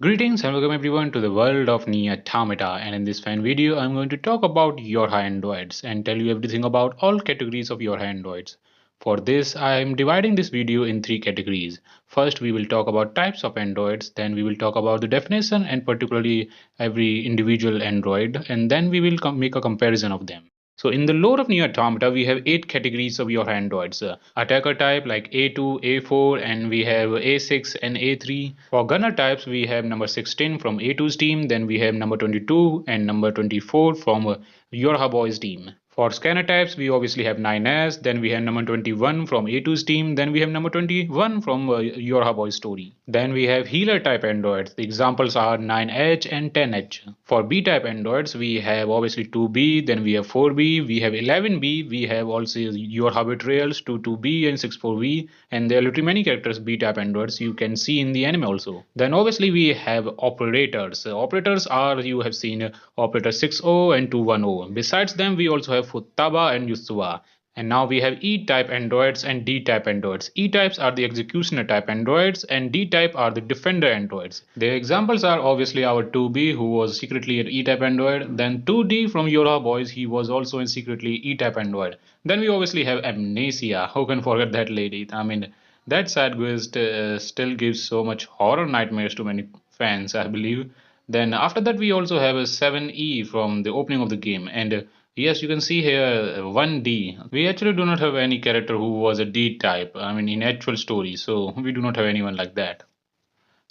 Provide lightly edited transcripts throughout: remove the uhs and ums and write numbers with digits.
Greetings and welcome everyone to the world of NieR Automata, and in this fine video I'm going to talk about YoRHa androids and tell you everything about all categories of YoRHa androids. For this I am dividing this video in three categories. First we will talk about types of androids, then we will talk about the definition and particularly every individual android, and then we will make a comparison of them. So in the lore of NieR Automata, we have 8 categories of your androids. Attacker type like A2, A4, and we have A6 and A3. For gunner types, we have number 16 from A2's team, then we have number 22 and number 24 from YoRHa Boys team. For scanner types, we obviously have 9S, then we have number 21 from A2's team, then we have number 21 from YoRHa Boy Story. Then we have healer type androids. The examples are 9H and 10H. For B type androids, we have obviously 2B, then we have 4B, we have 11B, we have also YoRHa Betrayals 22B and 64B, and there are literally many characters B type androids you can see in the anime also. Then obviously we have operators. Operators are, you have seen operator 60 and 210. Besides them, we also have Futaba and Yusua. And now we have E-type androids and D-type androids. E-types are the executioner type androids and D-type are the defender androids. Their examples are obviously our 2B, who was secretly an E-type android, then 2D from YoRHa Boys, he was also a secretly E-type android. Then we obviously have Amnesia. Who can forget that lady? I mean, that side quest still gives so much horror nightmares to many fans, I believe. Then after that we also have a 7E from the opening of the game, and yes, you can see here 1D. We actually do not have any character who was a D type, I mean in actual story, so we do not have anyone like that.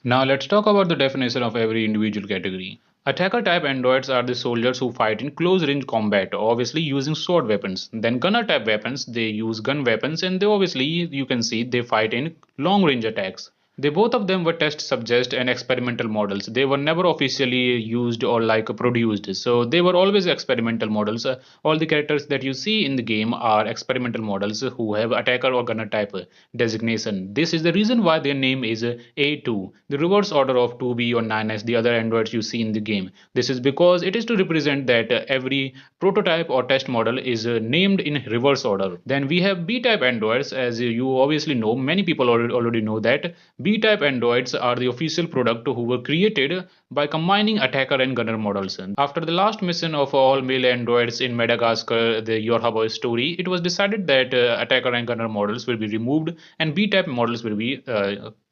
Now let's talk about the definition of every individual category. Attacker type androids are the soldiers who fight in close range combat, obviously using sword weapons. Then gunner type weapons, they use gun weapons, and they obviously you can see they fight in long range attacks. They both of them were test subjects and experimental models. They were never officially used or like produced. So they were always experimental models. All the characters that you see in the game are experimental models who have attacker or gunner type designation. This is the reason why their name is A2, the reverse order of 2B or 9S, the other androids you see in the game. This is because it is to represent that every prototype or test model is named in reverse order. Then we have B-type androids, as you obviously know, many people already know that B-type androids are the official product who were created by combining attacker and gunner models. After the last mission of all male androids in Madagascar, the YoRHa Boy story, it was decided that attacker and gunner models will be removed and B-type models will be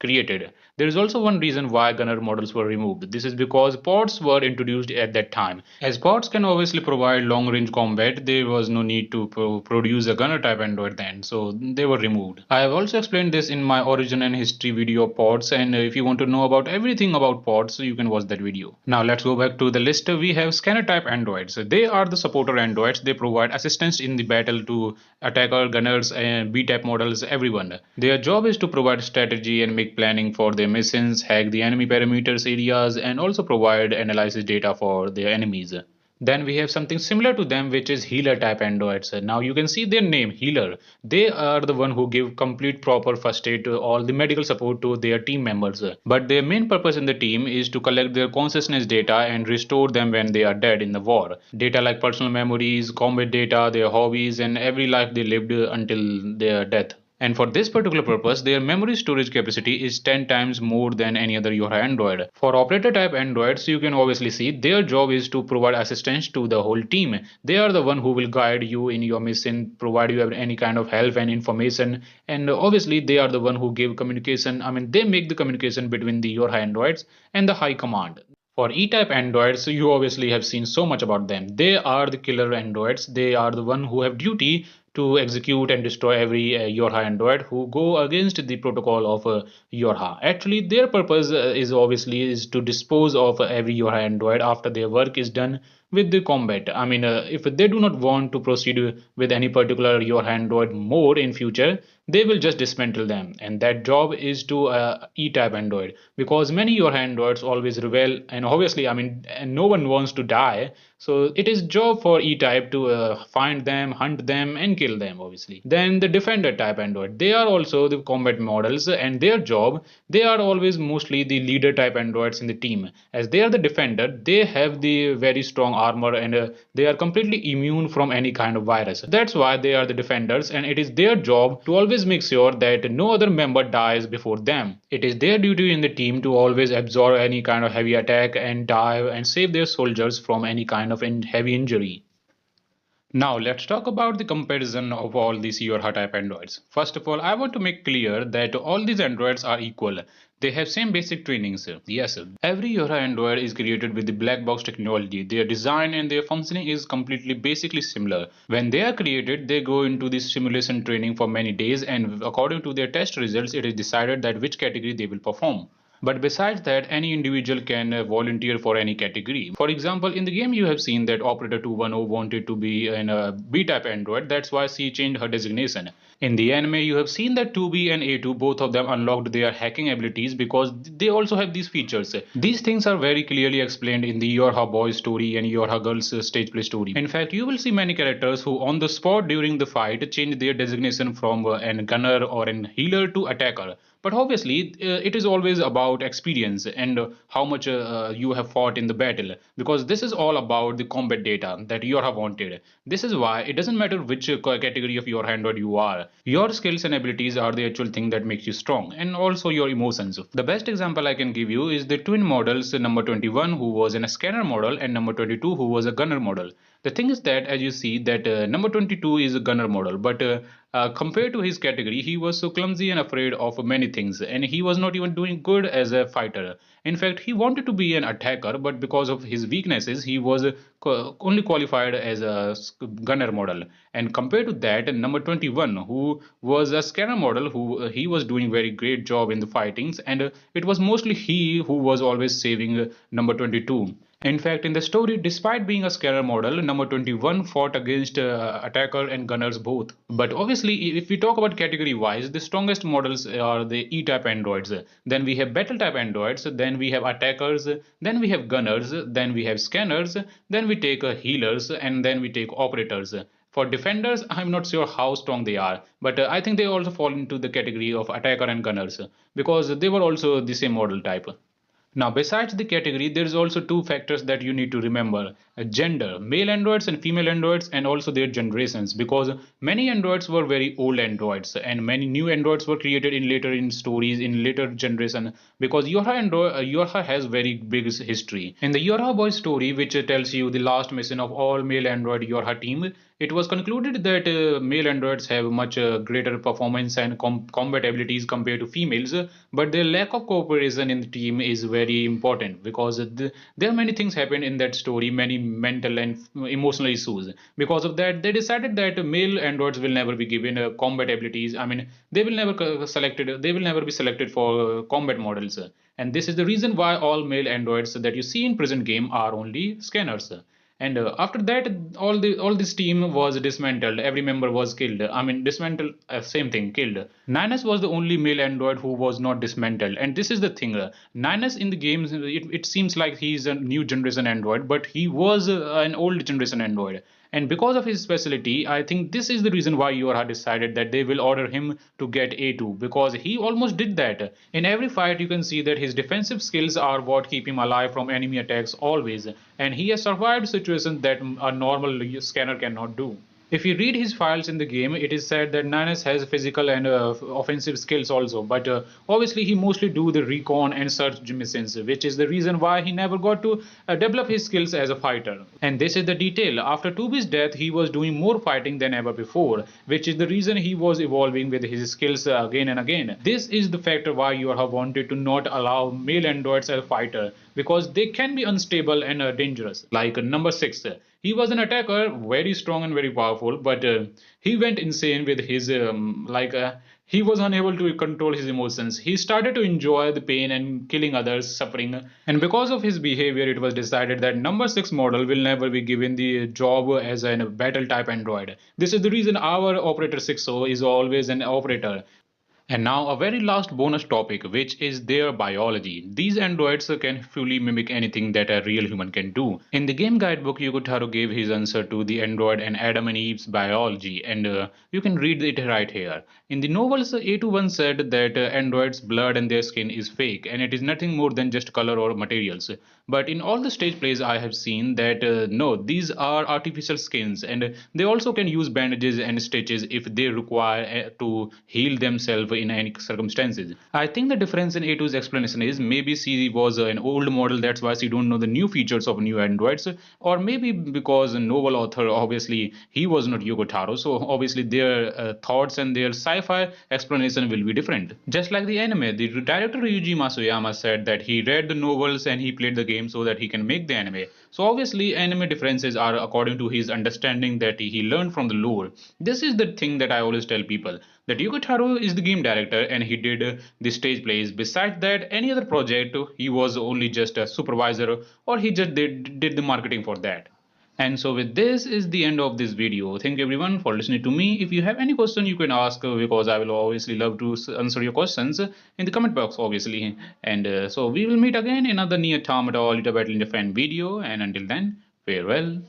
created. There is also one reason why gunner models were removed. This is because pods were introduced at that time. As pods can obviously provide long range combat, there was no need to produce a gunner type android then, so they were removed. I have also explained this in my origin and history video of pods, and if you want to know about everything about pods, you can watch that video. Now let's go back to the list. We have scanner type androids. They are the supporter androids. They provide assistance in the battle to attacker, gunners, and B type models, everyone. Their job is to provide strategy and make planning for their missions, hack the enemy parameters areas, and also provide analysis data for their enemies. Then we have something similar to them, which is healer type androids. Now you can see their name, healer. They are the one who give complete proper first aid to all the medical support to their team members. But their main purpose in the team is to collect their consciousness data and restore them when they are dead in the war. Data like personal memories, combat data, their hobbies, and every life they lived until their death. And for this particular purpose, their memory storage capacity is 10 times more than any other YoRHa Android. For operator type Androids, you can obviously see their job is to provide assistance to the whole team. They are the one who will guide you in your mission, provide you any kind of help and information. And obviously, they are the one who give communication. I mean, they make the communication between the YoRHa Androids and the high command. For E-type androids, you obviously have seen so much about them. They are the killer androids. They are the one who have duty to execute and destroy every YoRHa android who go against the protocol of YoRHa. Actually, their purpose is obviously is to dispose of every YoRHa android after their work is done with the combat. I mean, if they do not want to proceed with any particular YoRHa android more in future, they will just dismantle them, and that job is to E-type android, because many YoRHa androids always rebel, and obviously, I mean, and no one wants to die, so it is job for E-type to find them, hunt them, and kill them, obviously. Then the defender type android, they are also the combat models, and their job, they are always mostly the leader type androids in the team. As they are the defender, they have the very strong armor, and they are completely immune from any kind of virus. That's why they are the defenders, and it is their job to always make sure that no other member dies before them. It is their duty in the team to always absorb any kind of heavy attack and dive and save their soldiers from any kind of heavy injury. Now let's talk about the comparison of all these YoRHa type androids. First of all, I want to make clear that all these androids are equal. They have same basic trainings. Yes, every YoRHa android is created with the black box technology. Their design and their functioning is completely basically similar. When they are created, they go into this simulation training for many days, and according to their test results, it is decided that which category they will perform. But besides that, any individual can volunteer for any category. For example, in the game you have seen that Operator 210 wanted to be in a B-type android, that's why she changed her designation. In the anime, you have seen that 2B and A2, both of them unlocked their hacking abilities because they also have these features. These things are very clearly explained in the YoRHa boys story and YoRHa girls stage play story. In fact, you will see many characters who on the spot during the fight change their designation from an gunner or an healer to attacker. But obviously, it is always about experience and how much you have fought in the battle, because this is all about the combat data that you have wanted. This is why it doesn't matter which category of your android you are. Your skills and abilities are the actual thing that makes you strong, and also your emotions. The best example I can give you is the twin models, number 21 who was a scanner model and number 22 who was a gunner model. The thing is that as you see that number 22 is a gunner model, but compared to his category, he was so clumsy and afraid of many things, and he was not even doing good as a fighter. In fact, he wanted to be an attacker, but because of his weaknesses, he was only qualified as a gunner model. And compared to that, number 21, who was a scanner model, who he was doing very great job in the fightings, and it was mostly he who was always saving number 22. In fact, in the story, despite being a scanner model, number 21 fought against attacker and gunners both. But obviously, if we talk about category wise, the strongest models are the E-type androids. Then we have battle type androids, then we have attackers, then we have gunners, then we have scanners, then we take healers, and then we take operators. For defenders, I'm not sure how strong they are, but I think they also fall into the category of attacker and gunners because they were also the same model type. Now, besides the category, there is also two factors that you need to remember: gender, male androids and female androids, and also their generations. Because many androids were very old androids, and many new androids were created in later in stories in later generation. Because YoRHa has very big history. In the YoRHa boy story, which tells you the last mission of all male android YoRHa team, it was concluded that male androids have much greater performance and combat abilities compared to females, but their lack of cooperation in the team is very important because there are many things happen in that story, many mental and emotional issues. Because of that, they decided that male androids will never be given combat abilities. I mean, they will never selected. They will never be selected for combat models, and this is the reason why all male androids that you see in present game are only scanners. And after that, all this team was dismantled. Every member was killed. I mean, dismantled, same thing, killed. Ninus was the only male android who was not dismantled. And this is the thing: Ninus in the games, it seems like he's a new generation android, but he was an old generation android. And because of his specialty, I think this is the reason why YoRHa decided that they will order him to get A2, because he almost did that. In every fight, you can see that his defensive skills are what keep him alive from enemy attacks always, and he has survived situations that a normal scanner cannot do. If you read his files in the game, it is said that Ninus has physical and offensive skills also, but obviously he mostly do the recon and search missions, which is the reason why he never got to develop his skills as a fighter. And this is the detail: after Tubi's death, he was doing more fighting than ever before, which is the reason he was evolving with his skills again and again. This is the factor why YoRHa wanted to not allow male androids as a fighter, because they can be unstable and dangerous. Like number 6. He was an attacker, very strong and very powerful, but he went insane with his he was unable to control his emotions. He started to enjoy the pain and killing others, suffering, and because of his behavior, it was decided that number 6 model will never be given the job as a battle type android. This is the reason our operator 60 is always an operator. And now a very last bonus topic, which is their biology. These androids can fully mimic anything that a real human can do. In the game guidebook, Yugotaro gave his answer to the android and Adam and Eve's biology, and you can read it right here. In the novels, A21 said that androids' blood and their skin is fake, and it is nothing more than just color or materials. But in all the stage plays I have seen that no, these are artificial skins, and they also can use bandages and stitches if they require to heal themselves in any circumstances. I think the difference in A2's explanation is maybe she was an old model, that's why she don't know the new features of new androids, or maybe because a novel author, obviously he was not Yugo Taro, so obviously their thoughts and their sci-fi explanation will be different. Just like the anime, the director Ryuji Masuyama said that he read the novels and he played the game so that he can make the anime. So obviously anime differences are according to his understanding that he learned from the lore. This is the thing that I always tell people, that Yugo Taro is the game director and he did the stage plays. Besides that, any other project, he was only just a supervisor or he just did the marketing for that. And so with this is the end of this video. Thank you everyone for listening to me. If you have any question you can ask because I will obviously love to answer your questions in the comment box obviously. And so we will meet again in another NieR Automata or Little Battle in the Fan video, and until then, farewell.